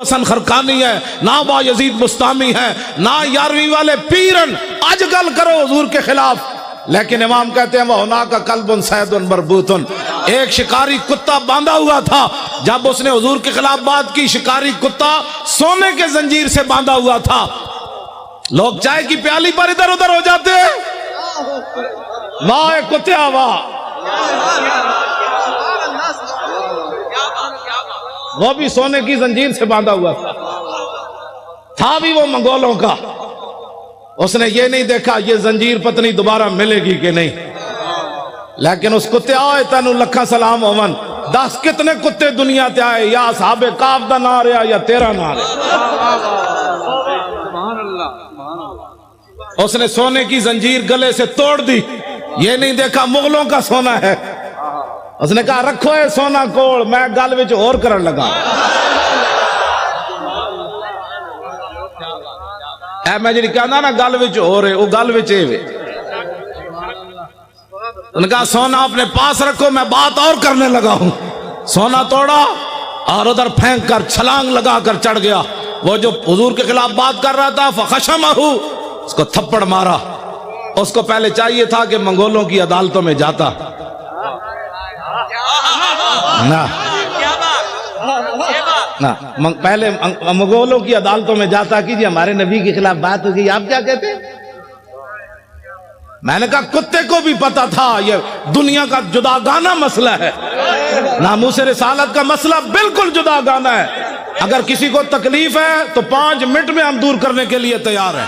حسن خرقانی ہے، نہ با یزید بستامی ہے، نہ یارویں والے پیرن اج گل کرو حضور کے خلاف، لیکن امام کہتے ہیں وہ ہونا کا قلب سید مربوطن، ایک شکاری کتا باندھا ہوا تھا، جب اس نے حضور کے خلاف بات کی شکاری کتا سونے کے زنجیر سے باندھا ہوا تھا، لوگ چائے کی پیالی پر ادھر ادھر ہو جاتے واہ کتیا واہ، وہ بھی سونے کی زنجیر سے باندھا ہوا تھا بھی وہ منگولوں کا، اس نے یہ نہیں دیکھا یہ زنجیر پتنی دوبارہ ملے گی کہ نہیں، لیکن اس کتے آئے تینو لکھا سلام ہومن، 10 کتنے کتے دنیا تے آئے، یا صحاب کعب دا نہ رہا یا تیرا نہ رہا، اس نے سونے کی زنجیر گلے سے توڑ دی، یہ نہیں دیکھا مغلوں کا سونا ہے، اس نے کہا رکھو اے سونا کوڑ، میں گل وچ اور کرن لگا، اے میں جڑی کہنا نا گل وچ ہو رہے وہ گل وچ اے وے، انہوں نے کہا سونا اپنے پاس رکھو میں بات اور کرنے لگا ہوں، سونا توڑا اور ادھر پھینک کر چھلانگ لگا کر چڑھ گیا، وہ جو حضور کے خلاف بات کر رہا تھا فخشمہ، اس کو تھپڑ مارا، اس کو پہلے چاہیے تھا کہ منگولوں کی عدالتوں میں جاتا، نہ پہلے مغولوں کی عدالتوں میں جاتا کہ جی ہمارے نبی کے خلاف بات ہو گئی، آپ کیا کہتے ہیں؟ میں نے کہا کتے کو بھی پتا تھا یہ دنیا کا جداگانہ مسئلہ ہے، ناموس رسالت کا مسئلہ بالکل جداگانہ ہے، اگر کسی کو تکلیف ہے تو 5 منٹ میں ہم دور کرنے کے لیے تیار ہیں۔